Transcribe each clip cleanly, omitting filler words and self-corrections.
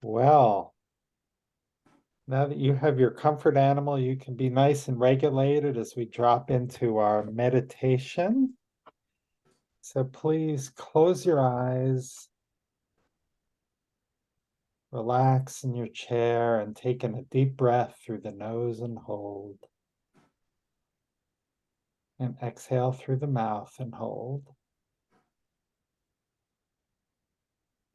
Well, now that you have your comfort animal, you can be nice and regulated as we drop into our meditation. So please close your eyes, relax in your chair, and take in a deep breath through the nose and hold. And exhale through the mouth and hold.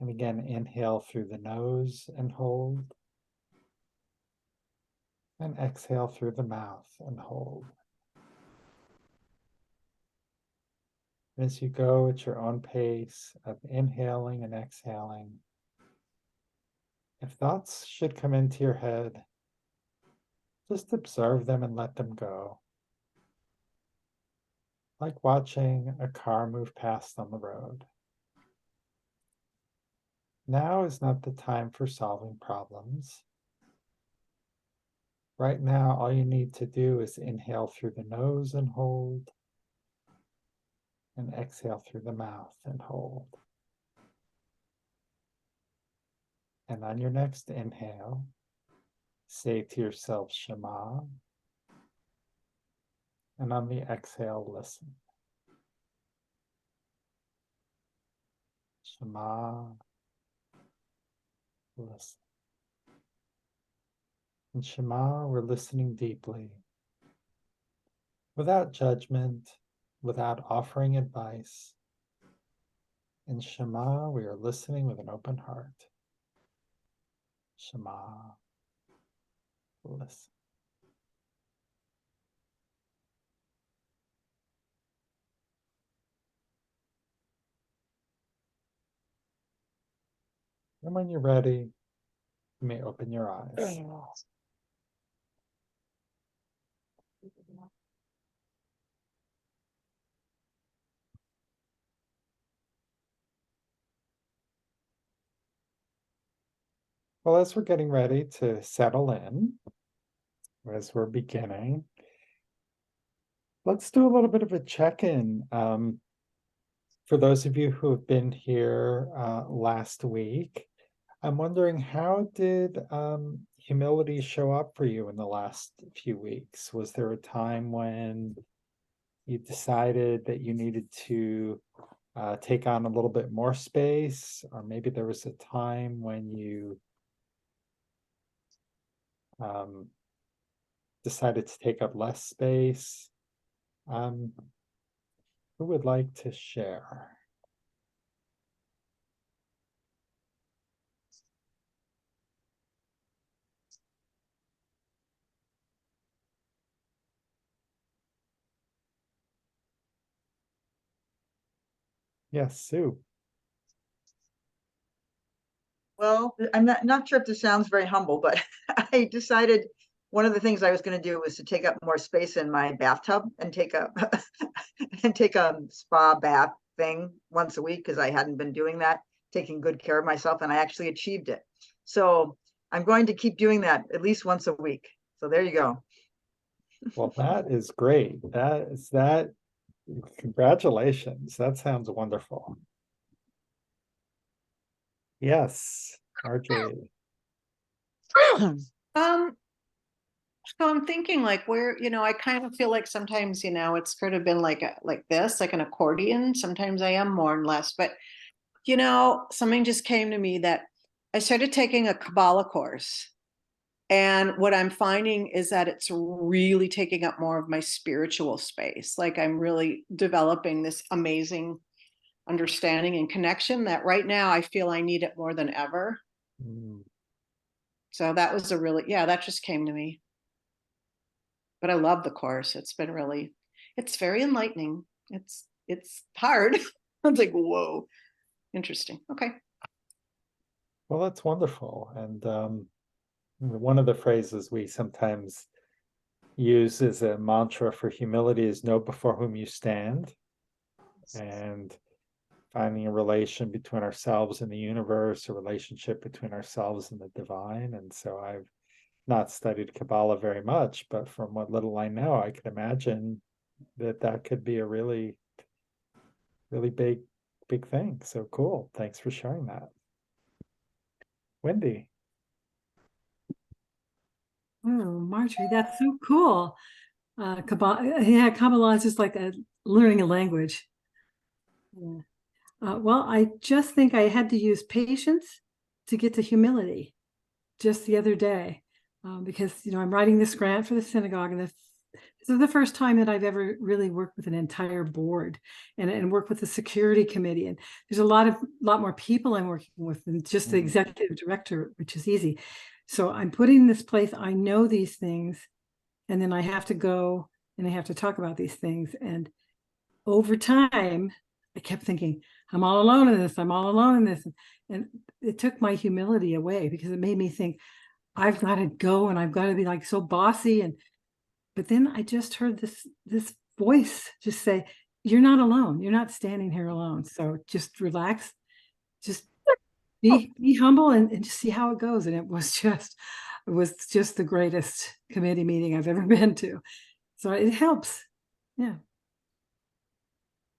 And again, inhale through the nose and hold. And exhale through the mouth and hold. As you go at your own pace of inhaling and exhaling, if thoughts should come into your head, just observe them and let them go. Like watching a car move past on the road. Now is not the time for solving problems. Right now, all you need to do is inhale through the nose and hold, and exhale through the mouth and hold. And on your next inhale, say to yourself, Shema. And on the exhale, listen. Shema, listen. In Shema, we're listening deeply, without judgment, without offering advice. In Shema, we are listening with an open heart. Shema, listen. And when you're ready, you may open your eyes. Well, as we're getting ready to settle in, as we're beginning, let's do a little bit of a check-in. For those of you who have been here last week, I'm wondering, how did humility show up for you in the last few weeks? Was there a time when you decided that you needed to take on a little bit more space, or maybe there was a time when you decided to take up less space? Who would like to share? Yes, Sue. Well, I'm not sure if this sounds very humble, but I decided one of the things I was going to do was to take up more space in my bathtub and take a and take a spa bath thing once a week, because I hadn't been doing that, taking good care of myself, and I actually achieved it. So I'm going to keep doing that at least once a week. So there you go. Well, that is great. That. Congratulations. That sounds wonderful. Yes, Marjorie. Um, so I'm thinking like where, I kind of feel like sometimes, it's sort of been like like this, like an accordion. Sometimes I am more and less, but something just came to me that I started taking a Kabbalah course. And what I'm finding is that it's really taking up more of my spiritual space. Like I'm really developing this amazing understanding and connection that right now I feel I need it more than ever. Mm. So that was that just came to me. But I love the course. It's very enlightening. It's hard. I was like, whoa, interesting. Okay. Well, that's wonderful. And one of the phrases we sometimes use as a mantra for humility is know before whom you stand. And finding a relation between ourselves and the universe, a relationship between ourselves and the divine. And so I've not studied Kabbalah very much, but from what little I know, I can imagine that could be a really, really big thing. So cool. Thanks for sharing that. Wendy. Marjorie, that's so cool. Kabbalah is just like learning a language. Yeah. Well, I just think I had to use patience to get to humility just the other day, because I'm writing this grant for the synagogue, and this is the first time that I've ever really worked with an entire board and work with the security committee. And there's a lot more people I'm working with than just the executive director, which is easy. So I'm putting in this place. I know these things, and then I have to go and I have to talk about these things. And over time, I kept thinking, I'm all alone in this. I'm all alone in this. And it took my humility away, because it made me think, I've got to go and I've got to be like so bossy. But then I just heard this voice just say, you're not alone. You're not standing here alone. So just relax, just be humble and just see how it goes. And it was just the greatest committee meeting I've ever been to. So it helps. Yeah.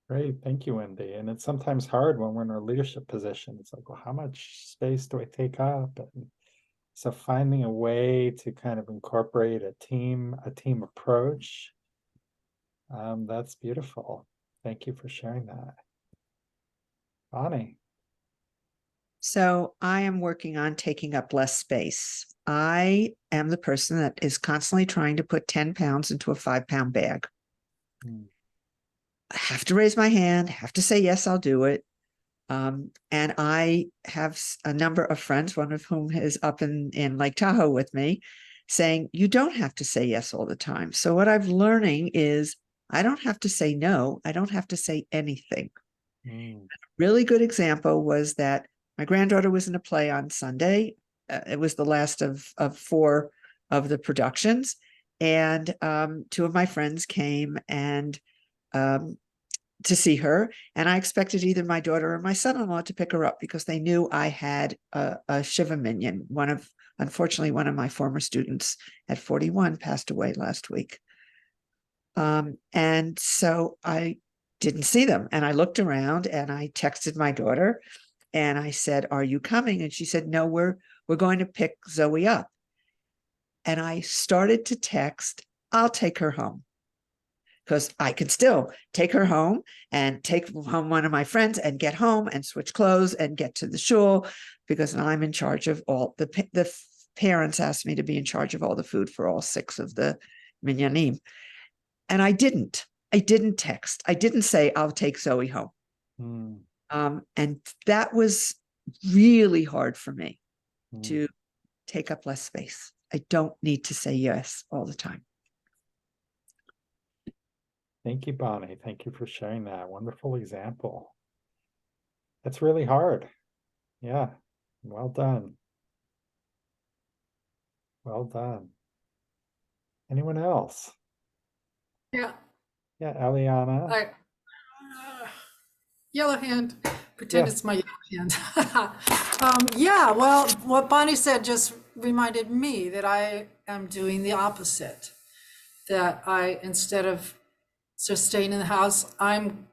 Great, thank you, Wendy. And it's sometimes hard when we're in a leadership position. It's like, well, how much space do I take up? And so finding a way to kind of incorporate a team approach, that's beautiful. Thank you for sharing that. Bonnie. So I am working on taking up less space. I am the person that is constantly trying to put 10 pounds into a 5-pound bag. I have to raise my hand, have to say, yes, I'll do it. And I have a number of friends, one of whom is up in Lake Tahoe with me, saying, you don't have to say yes all the time. So what I'm learning is I don't have to say no. I don't have to say anything. Really good example was that my granddaughter was in a play on Sunday. It was the last of 4 of the productions. And 2 of my friends came and to see her, and I expected either my daughter or my son-in-law to pick her up, because they knew I had a Shiva minion. Unfortunately, one of my former students at 41 passed away last week. And so I didn't see them, and I looked around and I texted my daughter and I said, are you coming? And she said, no, we're going to pick Zoe up. And I started to text, I'll take her home, because I could still take her home and take home one of my friends and get home and switch clothes and get to the shul, because I'm in charge of all the parents asked me to be in charge of all the food for all 6 of the minyanim. And I didn't text. I didn't say, I'll take Zoe home. And that was really hard for me to take up less space. I don't need to say yes all the time. Thank you, Bonnie. Thank you for sharing that wonderful example. That's really hard. Yeah, well done. Well done. Anyone else? Yeah. Yeah, Eliana. Yellow hand. Pretend Yeah. it's my yellow hand. Yeah, well, what Bonnie said just reminded me that I am doing the opposite. That instead of just staying in the house, I'm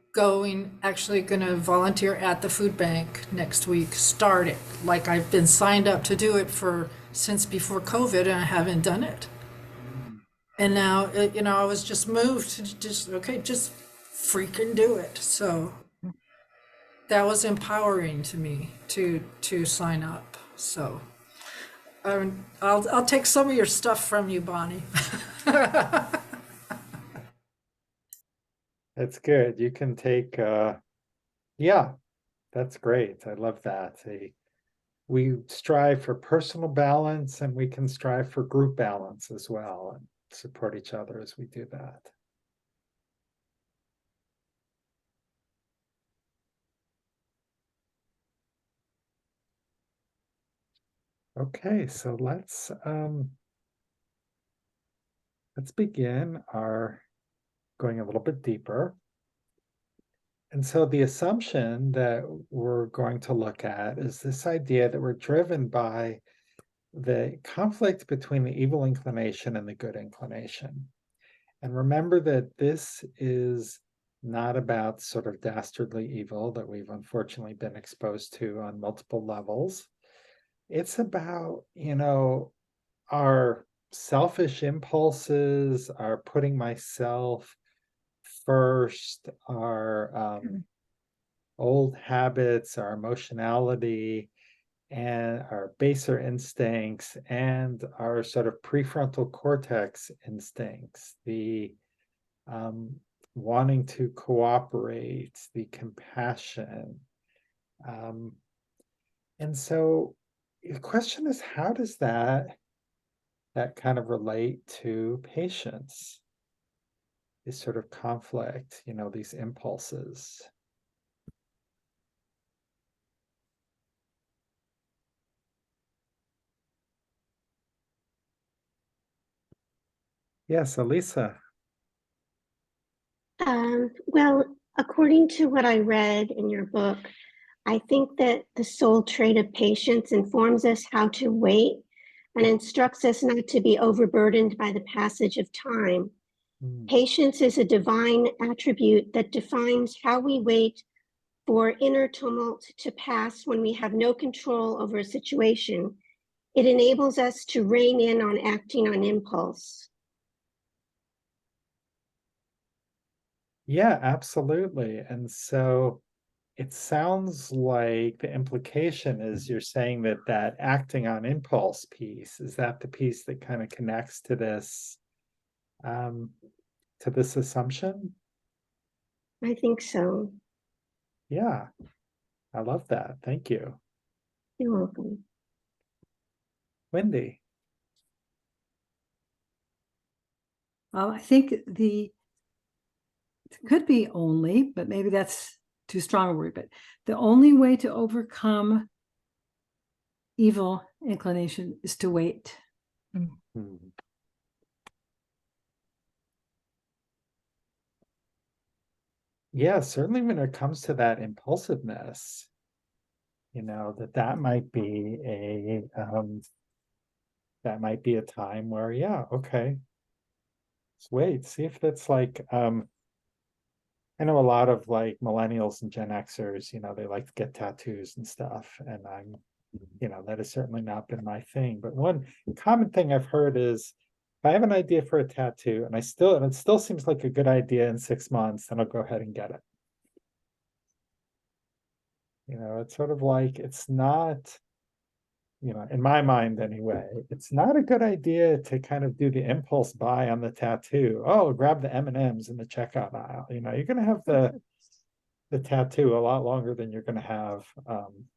actually going to volunteer at the food bank next week, start it. Like I've been signed up to do it since before COVID, and I haven't done it. And now, I was just moved to just freaking do it. So that was empowering to me to sign up. So I'll take some of your stuff from you, Bonnie. That's good. You can take, yeah, that's great. I love that. We strive for personal balance, and we can strive for group balance as well, and support each other as we do that. Okay, so let's begin our going a little bit deeper. And so the assumption that we're going to look at is this idea that we're driven by the conflict between the evil inclination and the good inclination. And remember that this is not about sort of dastardly evil that we've unfortunately been exposed to on multiple levels. It's about, our selfish impulses, our putting myself first, our old habits, our emotionality, and our baser instincts, and our sort of prefrontal cortex instincts, the wanting to cooperate, the compassion. And so the question is, how does that kind of relate to patience? This sort of conflict, these impulses. Yes, Elisa. Well, according to what I read in your book, I think that the soul trait of patience informs us how to wait and instructs us not to be overburdened by the passage of time. Patience is a divine attribute that defines how we wait for inner tumult to pass when we have no control over a situation. It enables us to rein in on acting on impulse. Yeah, absolutely. And so it sounds like the implication is you're saying that acting on impulse piece, is that the piece that kind of connects to this assumption? I think so. Yeah, I love that. Thank you. You're welcome. Wendy. I think it could be only, but maybe that's too strong a word, but the only way to overcome evil inclination is to wait. Yeah, certainly when it comes to that impulsiveness, that might be a time where, yeah, okay, let's wait, see if that's like, I know a lot of like millennials and Gen Xers, they like to get tattoos and stuff, and that has certainly not been my thing. But one common thing I've heard is, if I have an idea for a tattoo and it still seems like a good idea in 6 months, then I'll go ahead and get it. It's sort of like, it's not, in my mind anyway, it's not a good idea to kind of do the impulse buy on the tattoo. Oh, grab the M&Ms in the checkout aisle. You're going to have the tattoo a lot longer than you're going to have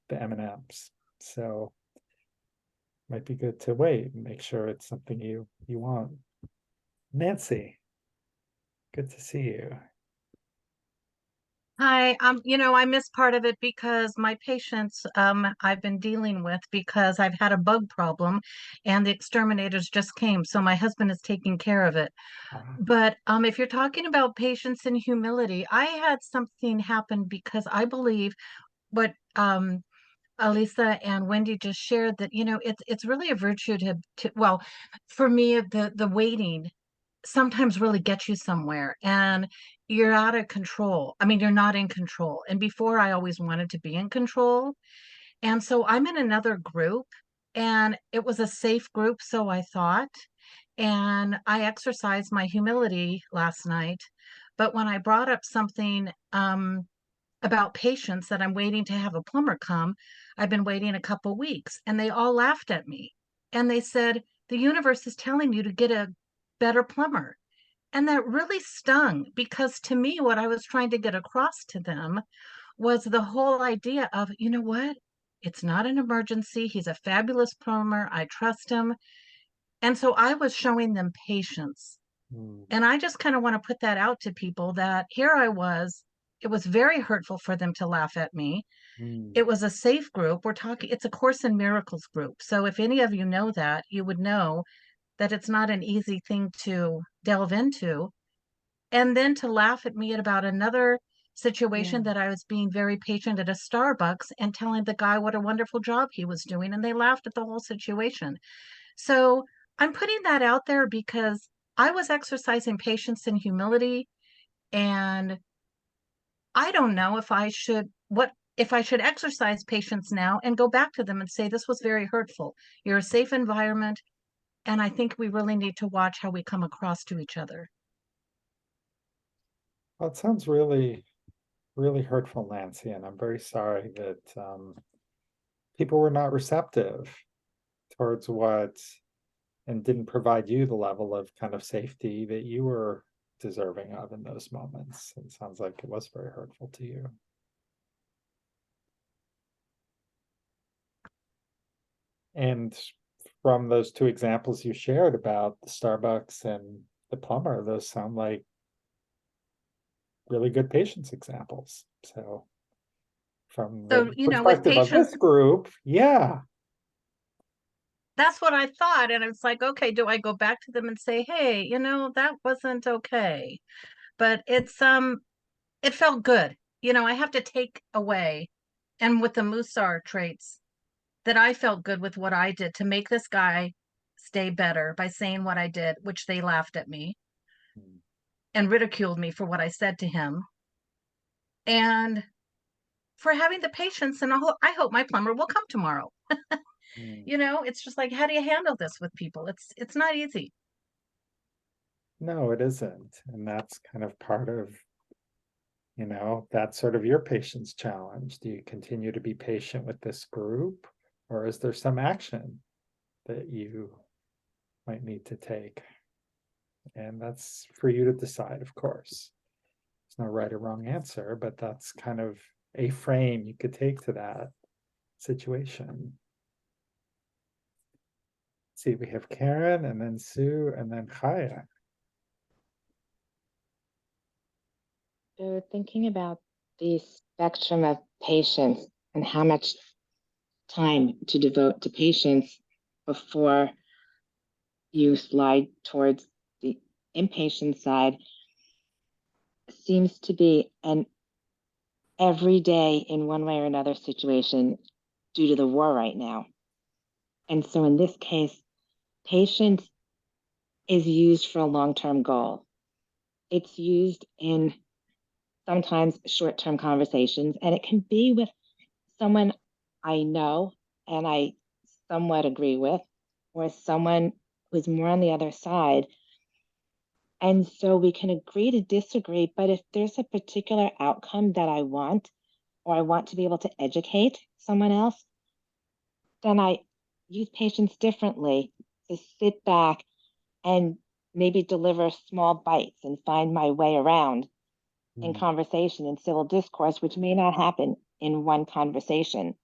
the M&Ms. So might be good to wait and make sure it's something you want. Nancy, good to see you. Hi, I missed part of it because my patients I've been dealing with, because I've had a bug problem and the exterminators just came. So my husband is taking care of it. But if you're talking about patience and humility, I had something happen because I believe what Alisa and Wendy just shared, that, it's really a virtue well, for me, the waiting sometimes really gets you somewhere, and you're out of control. I mean, you're not in control. And before, I always wanted to be in control. And so I'm in another group, and it was a safe group, so I thought. And I exercised my humility last night. But when I brought up something about patience, that I'm waiting to have a plumber come, I've been waiting a couple weeks, and they all laughed at me. And they said, the universe is telling you to get a better plumber. And that really stung, because to me, what I was trying to get across to them was the whole idea of, you know what? It's not an emergency. He's a fabulous plumber. I trust him. And so I was showing them patience. And I just kind of want to put that out to people, that here I was. It was very hurtful for them to laugh at me. It was a safe group. It's a Course in Miracles group. So if any of you know that, you would know that it's not an easy thing to delve into. And then to laugh at me about another situation, that I was being very patient at a Starbucks and telling the guy what a wonderful job he was doing, and they laughed at the whole situation. So I'm putting that out there because I was exercising patience and humility, and I don't know if I should exercise patience now and go back to them and say, this was very hurtful. You're a safe environment, And I think we really need to watch how we come across to each other. Well, it sounds really, really hurtful, Nancy, and I'm very sorry that people were not receptive towards what and didn't provide you the level of kind of safety that you were deserving of in those moments. It sounds like it was very hurtful to you. And from those two examples you shared about the Starbucks and the plumber, those sound like really good patience examples. So from the So, with perspective of patients, this group, yeah. that's what I thought. And it's like, okay, do I go back to them and say, hey, that wasn't okay? But it felt good. I have to take away, and with the Mussar traits, that I felt good with what I did to make this guy stay better by saying what I did, which they laughed at me and ridiculed me for what I said to him. And for having the patience, and I hope my plumber will come tomorrow. It's just like, how do you handle this with people? It's not easy. No, it isn't. And that's kind of part of, that's sort of your patience challenge. Do you continue to be patient with this group, or is there some action that you might need to take? And that's for you to decide, of course. There's no right or wrong answer, but that's kind of a frame you could take to that situation. See, we have Karen and then Sue and then Chaya. So thinking about the spectrum of patience and how much time to devote to patience before you slide towards the impatient side seems to be an everyday in one way or another situation due to the war right now. And so in this case, patience is used for a long-term goal. It's used in sometimes short-term conversations, and it can be with someone I know and I somewhat agree with, or someone who's more on the other side. And so we can agree to disagree, but if there's a particular outcome that I want, or I want to be able to educate someone else, then I use patience differently to sit back and maybe deliver small bites and find my way around in conversation and civil discourse, which may not happen in one conversation.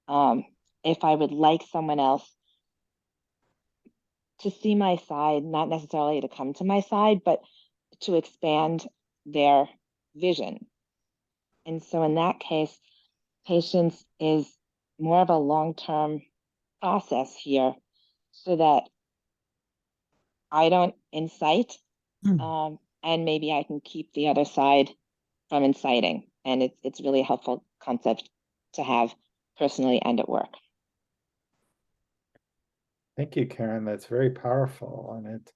If I would like someone else to see my side, not necessarily to come to my side, but to expand their vision. And so in that case, patience is more of a long-term process here so that I don't incite, and maybe I can keep the other side from inciting. And it's really a helpful concept to have personally and at work. Thank you, Karen. That's very powerful. And it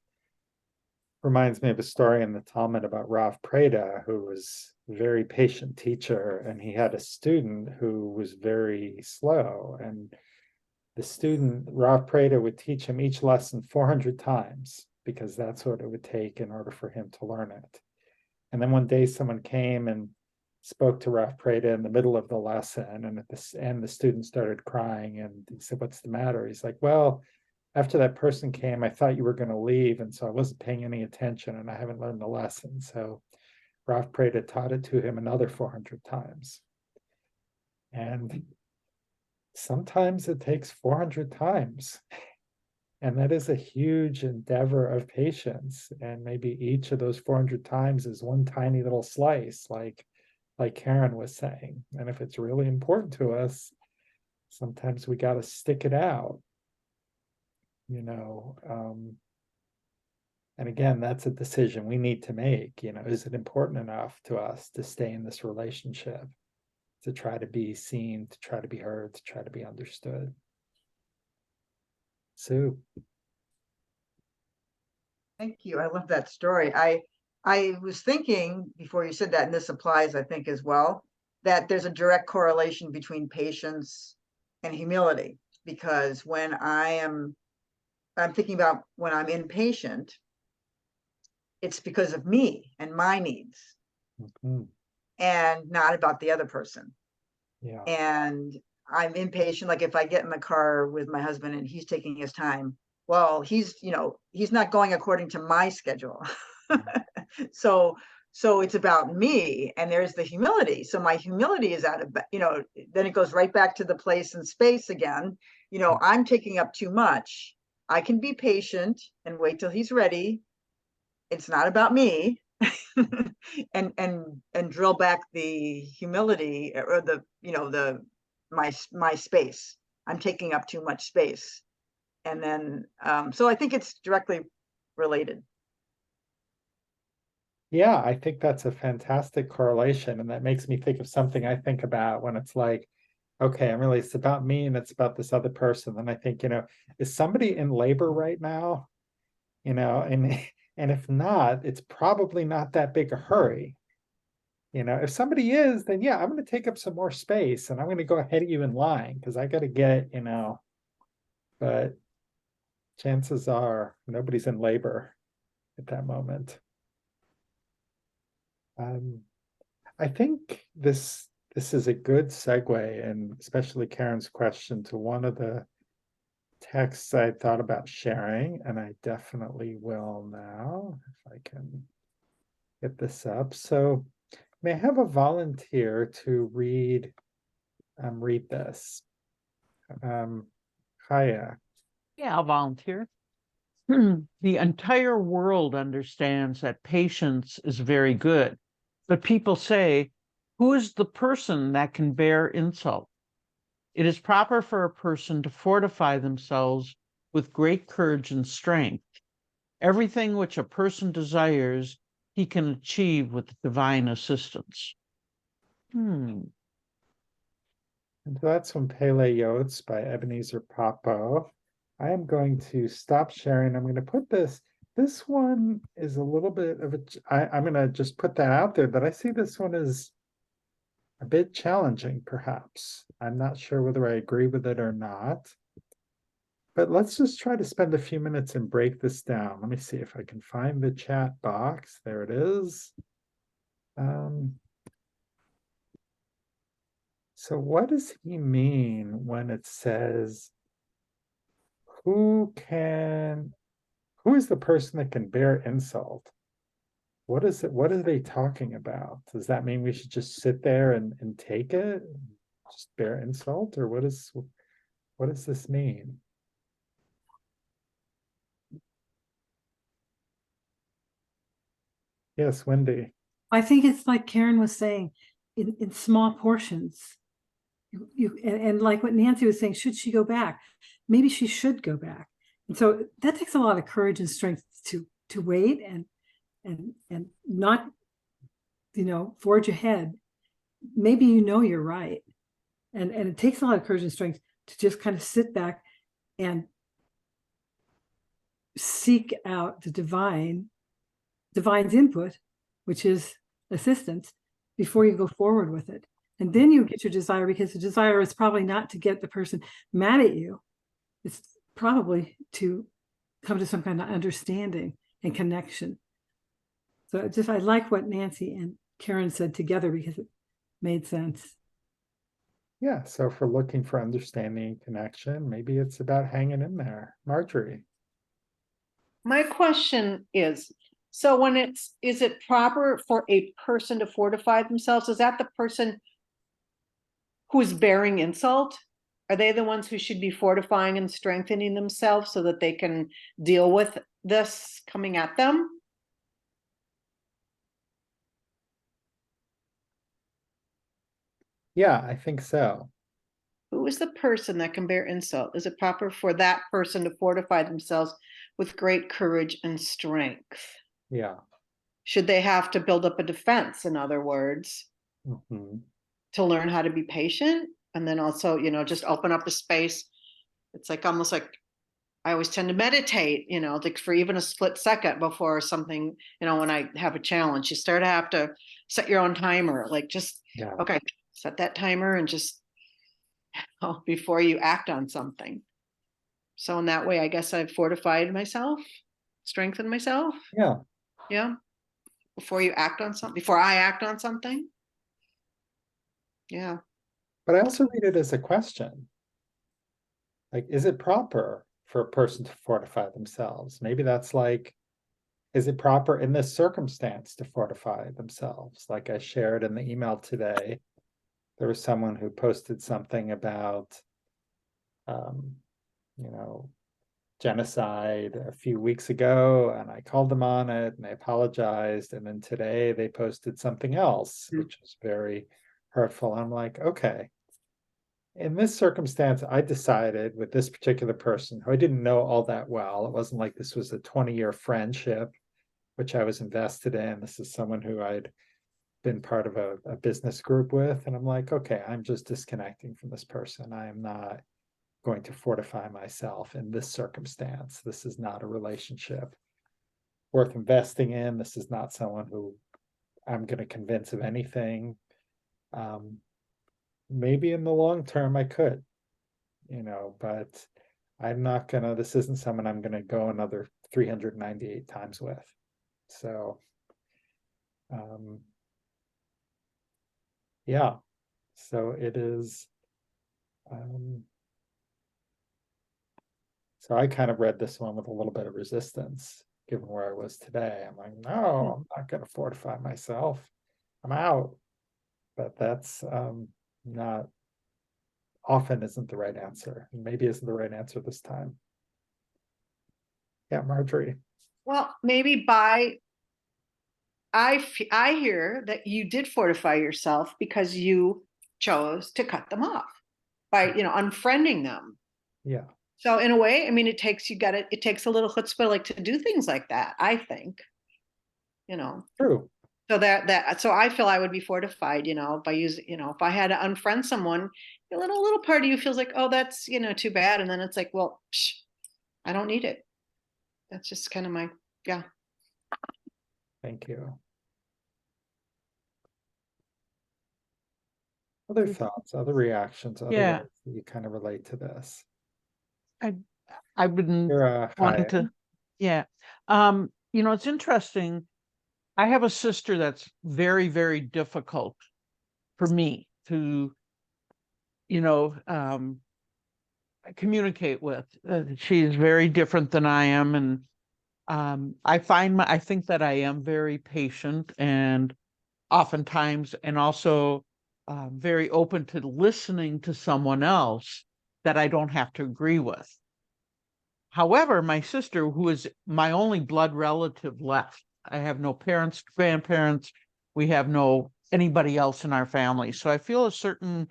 reminds me of a story in the Talmud about Rav Preda, who was a very patient teacher, and he had a student who was very slow. And the student, Rav Preda, would teach him each lesson 400 times because that's what it would take in order for him to learn it. And then one day someone came and spoke to Rav Preda in the middle of the lesson, and at the end the student started crying, and he said, "What's the matter?" He's like, "Well, after that person came, I thought you were going to leave, and so I wasn't paying any attention, and I haven't learned the lesson." So Rav Preda taught it to him another 400 times. And sometimes it takes 400 times. And that is a huge endeavor of patience. And maybe each of those 400 times is one tiny little slice, like Karen was saying. And if it's really important to us, sometimes we got to stick it out. And again, that's a decision we need to make. Is it important enough to us to stay in this relationship, to try to be seen, to try to be heard, to try to be understood? Sue. Thank you. I love that story. I was thinking before you said that, and this applies, I think, as well, that there's a direct correlation between patience and humility, because when I am I'm thinking about when I'm inpatient, it's because of me and my needs Mhm. and not about the other person. Yeah. And I'm impatient. Like if I get in the car with my husband and he's taking his time, well, he's not going according to my schedule. So it's about me, and there's the humility. So my humility is out of, then it goes right back to the place and space again. I'm taking up too much. I can be patient and wait till he's ready. It's not about me. and drill back the humility, or my space. I'm taking up too much space. And then so I think it's directly related. Yeah, I think that's a fantastic correlation. And that makes me think of something I think about when it's like, okay, it's about me and it's about this other person. And I think, is somebody in labor right now? And and if not, it's probably not that big a hurry. If somebody is, then yeah, I'm going to take up some more space and I'm going to go ahead of you in line because I got to get, but chances are nobody's in labor at that moment. I think this is a good segue, and especially Karen's question, to one of the texts I thought about sharing, and I definitely will now if I can get this up. So may I have a volunteer to read this? Kaya. Yeah, I'll volunteer. The entire world understands that patience is very good, but people say, who is the person that can bear insult? It is proper for a person to fortify themselves with great courage and strength. Everything which a person desires, he can achieve with divine assistance. And so that's from Pele Yotes by Ebenezer Popo. I am going to stop sharing. I'm going to put this. This one is a little bit of I'm going to just put that out there, that I see this one is a bit challenging, perhaps. I'm not sure whether I agree with it or not. But let's just try to spend a few minutes and break this down. Let me see if I can find the chat box. There it is. So what does he mean when it says, who is the person that can bear insult? What is it? What are they talking about? Does that mean we should just sit there and take it? Just bear insult? Or what does this mean? Yes, Wendy. I think it's like Karen was saying, in small portions. And like what Nancy was saying, should she go back? Maybe she should go back. And so that takes a lot of courage and strength to wait and not, forge ahead. Maybe you're right. And it takes a lot of courage and strength to just kind of sit back and seek out the divine's input, which is assistance, before you go forward with it. And then you get your desire, because the desire is probably not to get the person mad at you. It's probably to come to some kind of understanding and connection. So I like what Nancy and Karen said together, because it made sense. Yeah, so if we're looking for understanding and connection, maybe it's about hanging in there. Marjorie. My question is, so is it proper for a person to fortify themselves? Is that the person who is bearing insult? Are they the ones who should be fortifying and strengthening themselves so that they can deal with this coming at them? Yeah, I think so. Who is the person that can bear insult? Is it proper for that person to fortify themselves with great courage and strength? Yeah. Should they have to build up a defense, in other words, to learn how to be patient? And then also, just open up a space. It's like almost like I always tend to meditate, like for even a split second before something, when I have a challenge, you start to have to set your own timer, like just, okay, set that timer and just before you act on something. So in that way, I guess I've fortified myself, strengthened myself. Yeah. Yeah. Before you act on something, before I act on something. Yeah. But I also read it as a question. Like, is it proper for a person to fortify themselves? Maybe that's like, is it proper in this circumstance to fortify themselves? Like I shared in the email today, there was someone who posted something about, um, you know, genocide a few weeks ago, and I called them on it and I apologized. And then today they posted something else, which was very hurtful. I'm like, okay, in this circumstance, I decided with this particular person who I didn't know all that well, it wasn't like this was a 20-year friendship, which I was invested in. This is someone who I'd been part of a business group with. And I'm like, okay, I'm just disconnecting from this person. I am not going to fortify myself in this circumstance. This is not a relationship worth investing in. This is not someone who I'm going to convince of anything. Maybe in the long term I could, but I'm not gonna, this isn't someone I'm gonna go another 398 times with. So, yeah, so it is, so I kind of read this one with a little bit of resistance, given where I was today. I'm like, no, I'm not gonna fortify myself. I'm out. But that's not often isn't the right answer. Maybe isn't the right answer this time. Yeah, Marjorie. Well, maybe I hear that you did fortify yourself because you chose to cut them off by, unfriending them. Yeah. So in a way, I mean, it takes a little chutzpah like to do things like that, I think. True. So I feel I would be fortified, by using, if I had to unfriend someone, a little part of you feels like, oh, that's, too bad. And then it's like, well, I don't need it. That's just kind of yeah. Thank you. Other thoughts, other reactions, other Yeah. ways that you kind of relate to this. I've been You're wanting hi. to, yeah. It's interesting. I have a sister that's very, very difficult for me to, communicate with. She's very different than I am, and I think that I am very patient and oftentimes, and also very open to listening to someone else that I don't have to agree with. However, my sister, who is my only blood relative left, I have no parents, grandparents, we have no anybody else in our family. So I feel a certain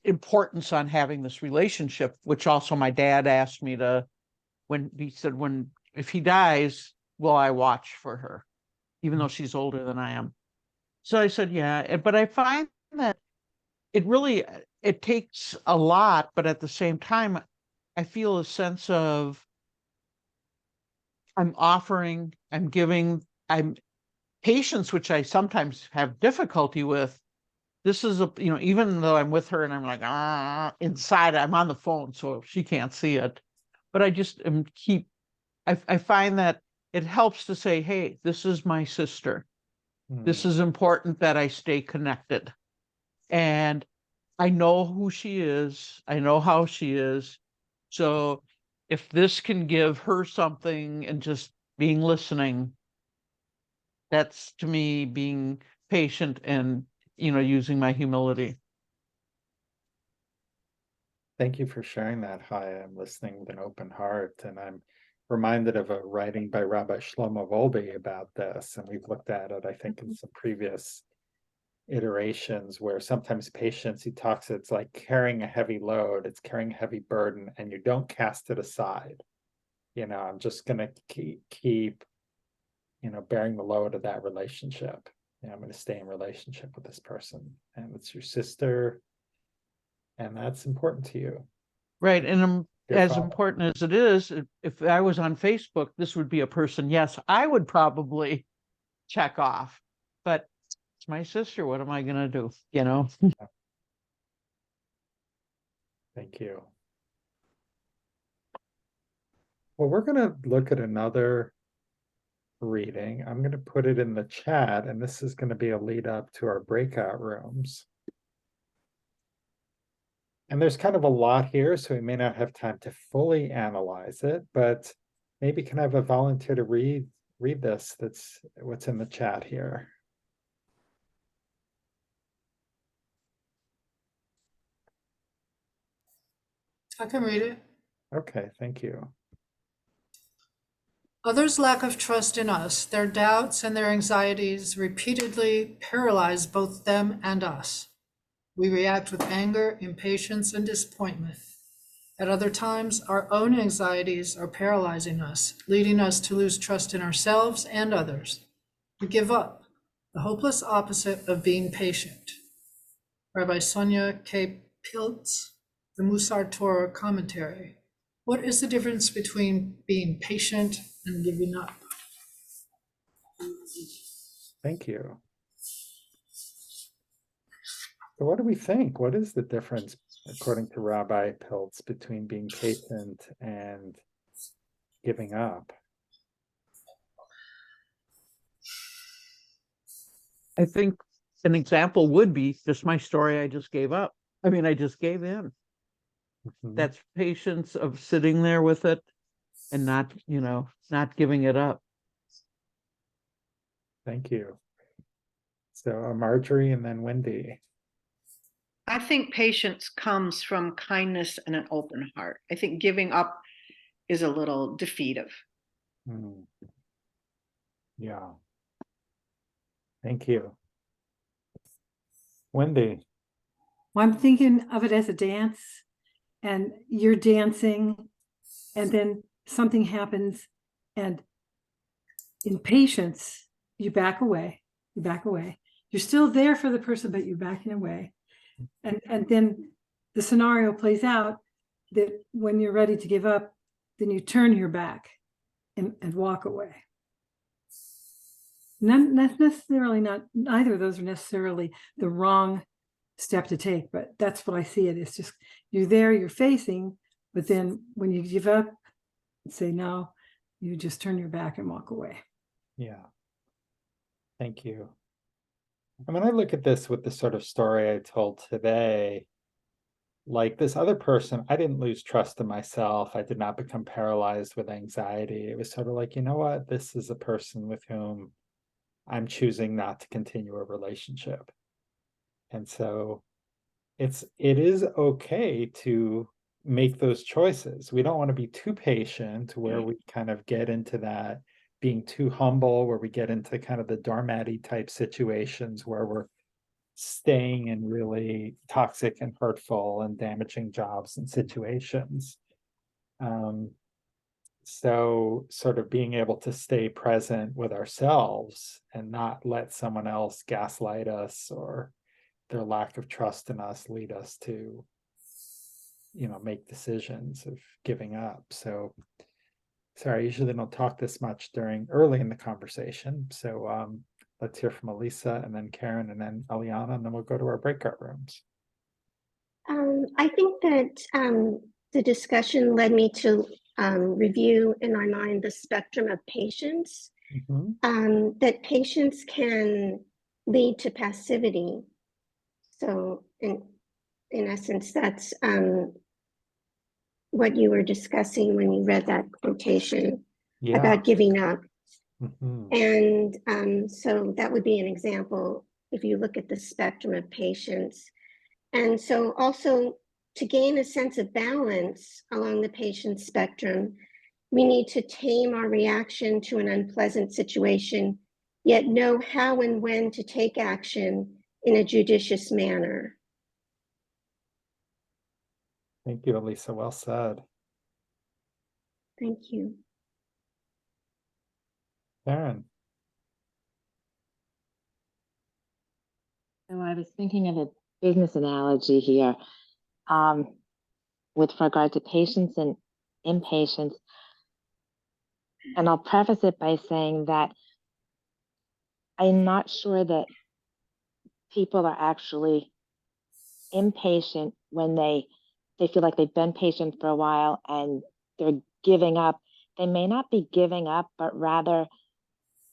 importance on having this relationship, which also my dad asked me to, when he said, if he dies, will I watch for her, even though she's older than I am? So I said, yeah, but I find that it takes a lot, but at the same time, I feel a sense of I'm giving, I'm patience, which I sometimes have difficulty with. This is even though I'm with her and I'm like, inside, I'm on the phone, so she can't see it. But I just I find that it helps to say, hey, this is my sister. This is important that I stay connected. And I know who she is. I know how she is. So if this can give her something and just being listening, that's to me being patient and, using my humility. Thank you for sharing that. Hi, I'm listening with an open heart, and I'm reminded of a writing by Rabbi Shlomo Volbe about this. And we've looked at it, I think, in some previous iterations where sometimes patience, he talks, it's like carrying a heavy load, it's carrying a heavy burden, and you don't cast it aside. I'm just going to keep bearing the load of that relationship. I'm going to stay in relationship with this person, and it's your sister, and that's important to you. Right. And Your as father. important as it is, if I was on Facebook, this would be a person, yes, I would probably check off, but it's my sister. What am I going to do? Thank you. Well, we're going to look at another reading. I'm going to put it in the chat, and this is going to be a lead up to our breakout rooms. And there's kind of a lot here, so we may not have time to fully analyze it, but maybe can I have a volunteer to read this? That's what's in the chat here. I can read it. Okay, thank you. Others' lack of trust in us, their doubts and their anxieties repeatedly paralyze both them and us. We react with anger, impatience, and disappointment. At other times, our own anxieties are paralyzing us, leading us to lose trust in ourselves and others. We give up, the hopeless opposite of being patient. Rabbi Sonia K. Piltz, the Mussar Torah commentary. What is the difference between being patient and giving up? Thank you. So what do we think? What is the difference, according to Rabbi Piltz, between being patient and giving up? I think an example would be just my story. I just gave up. I mean, I just gave in. Mhm. That's patience of sitting there with it and not, not giving it up. Thank you. So Marjorie and then Wendy. I think patience comes from kindness and an open heart. I think giving up is a little defeative. Yeah. Thank you. Wendy. Well, I'm thinking of it as a dance, and you're dancing, and then something happens, and in patience, you back away. You back away. You're still there for the person, but you're backing away. And then the scenario plays out that when you're ready to give up, then you turn your back and walk away. That's necessarily not, neither of those are necessarily the wrong step to take, but that's what I see it. It's just you're there, you're facing, but then when you give up and say no, you just turn your back and walk away. Yeah. Thank you. And when I look at this with the sort of story I told today, like this other person, I didn't lose trust in myself. I did not become paralyzed with anxiety. It was sort of like, you know what? This is a person with whom I'm choosing not to continue a relationship. And so it is okay to make those choices. We don't want to be too patient where we kind of get into that being too humble, where we get into kind of the doormatty type situations where we're staying in really toxic and hurtful and damaging jobs and situations. So sort of being able to stay present with ourselves and not let someone else gaslight us or their lack of trust in us lead us to, make decisions of giving up. So sorry, I usually don't talk this much early in the conversation. So let's hear from Elisa and then Karen and then Eliana, and then we'll go to our breakout rooms. I think that the discussion led me to review in my mind the spectrum of patience, that patience can lead to passivity. So in essence, that's what you were discussing when you read that quotation about giving up. And so that would be an example if you look at the spectrum of patience. And so also to gain a sense of balance along the patience spectrum, we need to tame our reaction to an unpleasant situation, yet know how and when to take action in a judicious manner. Thank you, Elisa. Well said. Thank you. Karen. So I was thinking of a business analogy here with regard to patience and impatience. And I'll preface it by saying that I'm not sure that people are actually impatient when they feel like they've been patient for a while and they're giving up they may not be giving up, but rather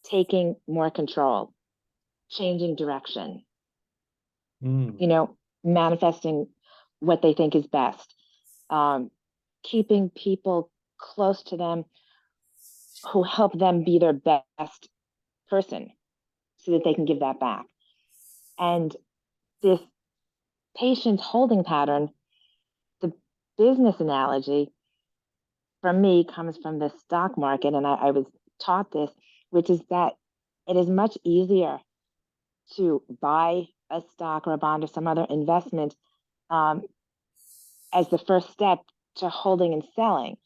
taking more control, changing direction, Mm, manifesting what they think is best, keeping people close to them who help them be their best person so that they can give that back. And this patience holding pattern, the business analogy for me comes from the stock market. And I was taught this, which is that it is much easier to buy a stock or a bond or some other investment as the first step to holding and selling.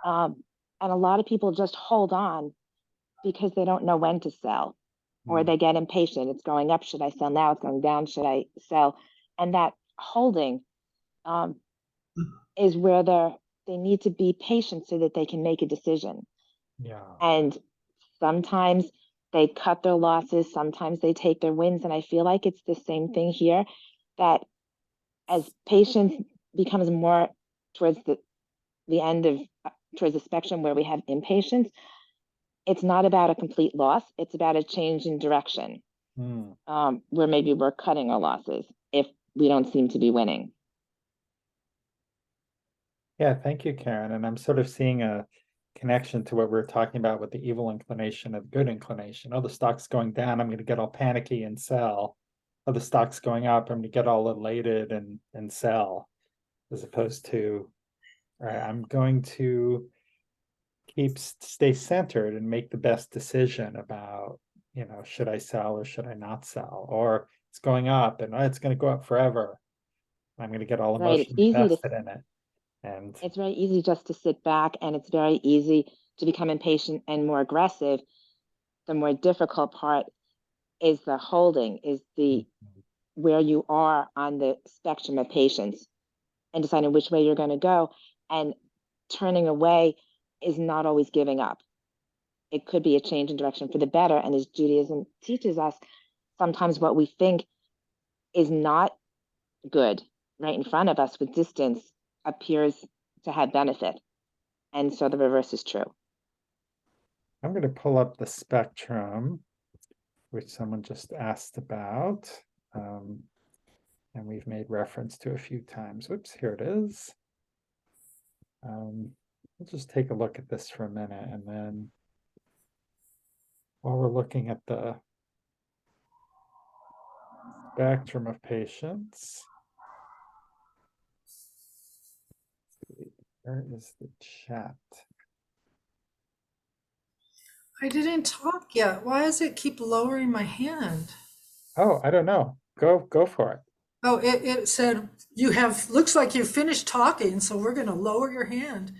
And a lot of people just hold on because they don't know when to sell, or mm, they get impatient. It's going up. Should I sell now? It's going down. Should I sell? And that holding is where they need to be patient so that they can make a decision. yeah. And sometimes they cut their losses, sometimes they take their wins. And I feel like it's the same thing here, that as patience becomes more towards the end of towards the spectrum where we have impatience, it's not about a complete loss. It's about a change in direction, Mm. where maybe we're cutting our losses if we don't seem to be winning. Yeah, thank you, Karen. And I'm sort of seeing a connection to what we were talking about with the evil inclination and the good inclination. Oh, the stock's going down, I'm going to get all panicky and sell. Oh, the stock's going up, I'm going to get all elated and sell, as opposed to, all right, I'm going to stay centered and make the best decision about, should I sell or should I not sell? Or it's going up and it's going to go up forever. I'm going to get all Right? emotionally invested in it. And It's very easy just to sit back, and it's very easy to become impatient and more aggressive. The more difficult part is the holding, is the where you are on the spectrum of patience and deciding which way you're going to go. And turning away is not always giving up. It could be a change in direction for the better. And as Judaism teaches us, sometimes what we think is not good right in front of us with distance appears to have benefit. And so the reverse is true. I'm going to pull up the spectrum, which someone just asked about. And we've made reference to a few times. Oops, here it is. We'll just take a look at this for a minute, and then while we're looking at the spectrum of patients, where is the chat? I didn't talk yet. Why does it keep lowering my hand? Oh, I don't know. Go for it. Oh, it said looks like you finished talking, so we're gonna lower your hand.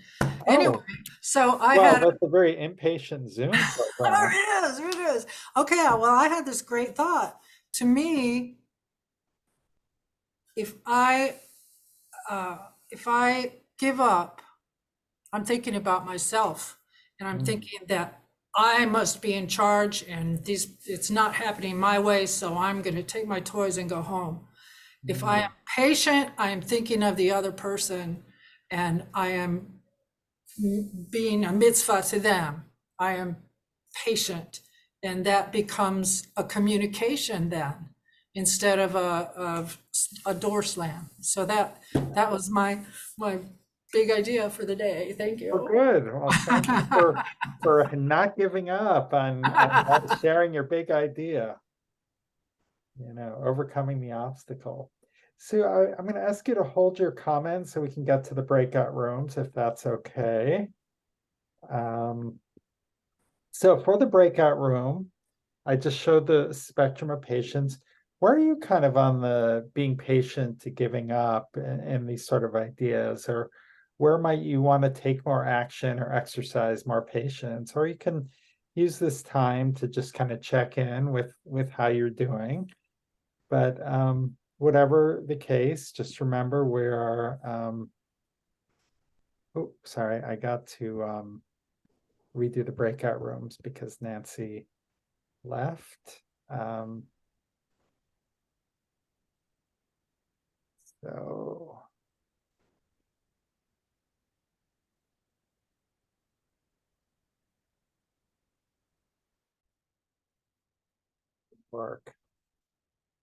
Anyway, Oh, so I well, had, that's a very impatient Zoom program. there it is. Okay, well, I had this great thought. To me, if I give up, I'm thinking about myself, and I'm Mm, thinking that I must be in charge, and it's not happening my way, so I'm going to take my toys and go home. If I am patient, I am thinking of the other person, and I am being a mitzvah to them. I am patient, and that becomes a communication then, instead of a door slam. So that was my big idea for the day. Thank Oh, you. good. Well, thank you for not giving up on sharing your big idea. Overcoming the obstacle. So I'm going to ask you to hold your comments so we can get to the breakout rooms, if that's okay. So for the breakout room, I just showed the spectrum of patients. Where are you kind of on the being patient to giving up and these sort of ideas? Or where might you want to take more action or exercise more patience? Or you can use this time to just kind of check in with how you're doing. But whatever the case, just remember we are, oh, sorry, I got to redo the breakout rooms because Nancy left. So work.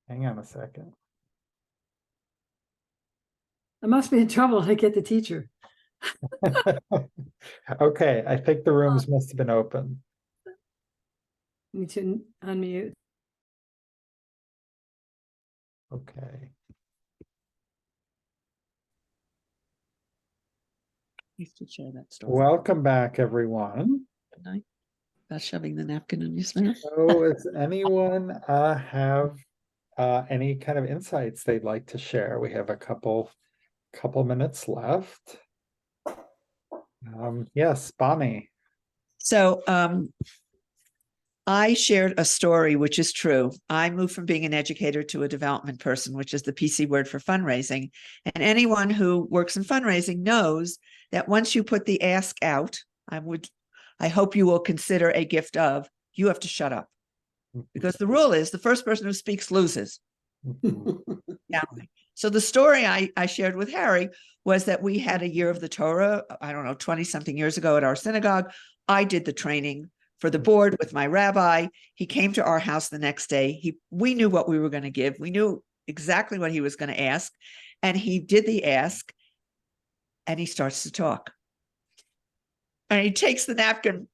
Hang on a second. I must be in trouble to get the teacher. Okay, I think the rooms must have been open. Need to unmute. Okay. Used to share that story Welcome back, everyone. at night about shoving the napkin in your mouth. So, does anyone have any kind of insights they'd like to share? We have a couple minutes left. Yes, Bonnie. So I shared a story which is true. I moved from being an educator to a development person, which is the PC word for fundraising. And anyone who works in fundraising knows that once you put the ask out, I hope you will consider a gift of, you have to shut up. Because the rule is the first person who speaks loses. So the story I shared with Harry was that we had a year of the Torah, I don't know, 20 something years ago at our synagogue. I did the training for the board with my rabbi. He came to our house the next day. We knew what we were going to give. We knew exactly what he was going to ask. And he did the ask and he starts to talk. And he takes the napkin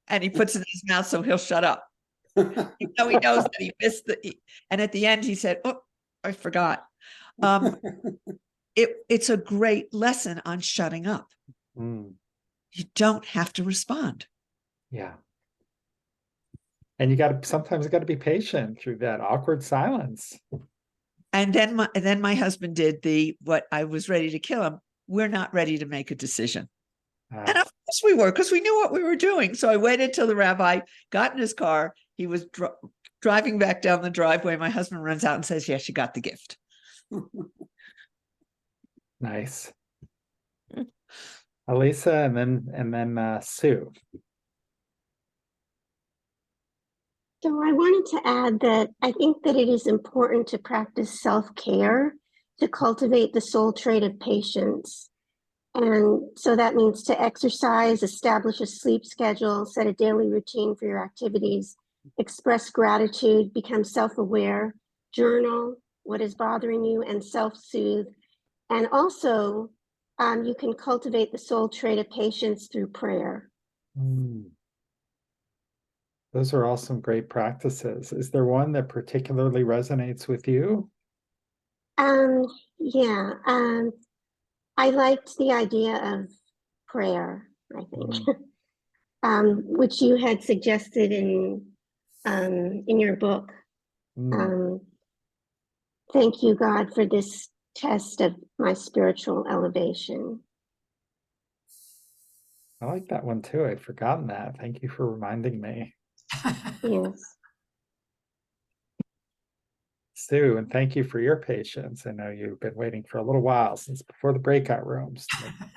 and he puts it in his mouth so he'll shut up. Even though he knows that he missed and at the end he said, "Oh, I forgot." It's a great lesson on shutting up. Mm, You don't have to respond. yeah. And sometimes you got to be patient through that awkward silence. And then my husband did what I was ready to kill him. We're not ready to make a decision. And of course we were, because we knew what we were doing. So I waited till the rabbi got in his car. He was driving back down the driveway. My husband runs out and says, "Yes, you got the gift." Nice. Elisa and then Sue. So I wanted to add that I think that it is important to practice self-care to cultivate the soul trait of patience. And so that means to exercise, establish a sleep schedule, set a daily routine for your activities, express gratitude, become self-aware, journal what is bothering you, and self-soothe. And also, you can cultivate the soul trait of patience through prayer. Those are all some great practices. Is there one that particularly resonates with you? Yeah, I liked the idea of prayer, I think, which you had suggested in your book. Thank you, God, for this test of my spiritual elevation. I like that one too. I'd forgotten that. Thank you for reminding me. Yes. Sue, and thank you for your patience. I know you've been waiting for a little while since before the breakout rooms.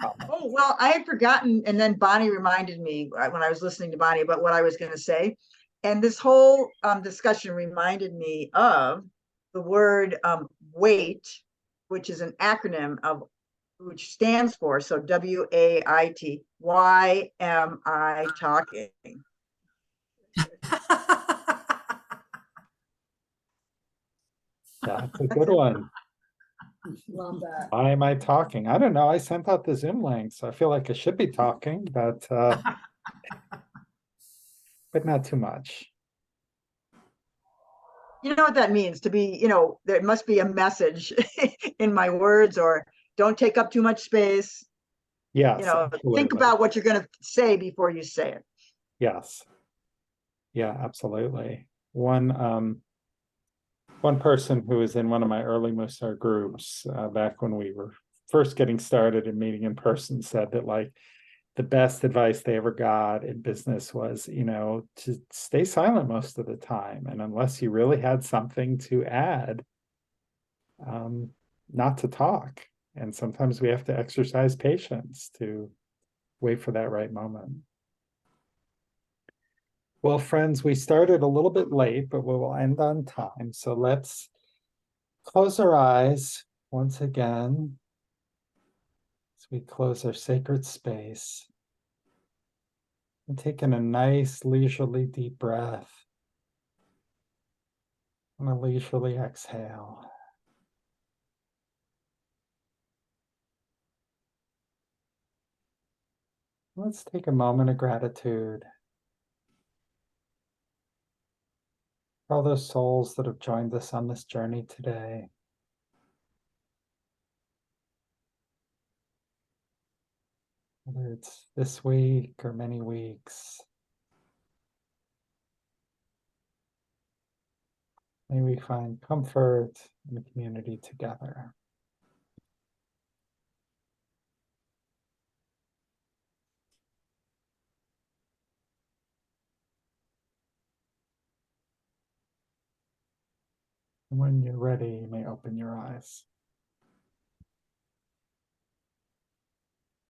Oh, well, I had forgotten, and then Bonnie reminded me when I was listening to Bonnie about what I was going to say. And this whole discussion reminded me of the word WAIT, which is an acronym of which stands for, so WAIT, why am I talking? That's a good one. Love that. Why am I talking? I don't know. I sent out the Zoom link, so I feel like I should be talking, but not too much. You know what that means to be, there must be a message in my words, or don't take up too much space. Yes, Think absolutely. about what you're going to say before you say it. Yes. Yeah, absolutely. One person who was in one of my early Mussar groups back when we were first getting started and meeting in person said that like the best advice they ever got in business was, to stay silent most of the time. And unless you really had something to add, not to talk. And sometimes we have to exercise patience to wait for that right moment. Well, friends, we started a little bit late, but we will end on time. So let's close our eyes once again as we close our sacred space and take in a nice leisurely deep breath. And a leisurely exhale. Let's take a moment of gratitude for all those souls that have joined us on this journey today. Whether it's this week or many weeks. May we find comfort in the community together. And when you're ready, you may open your eyes.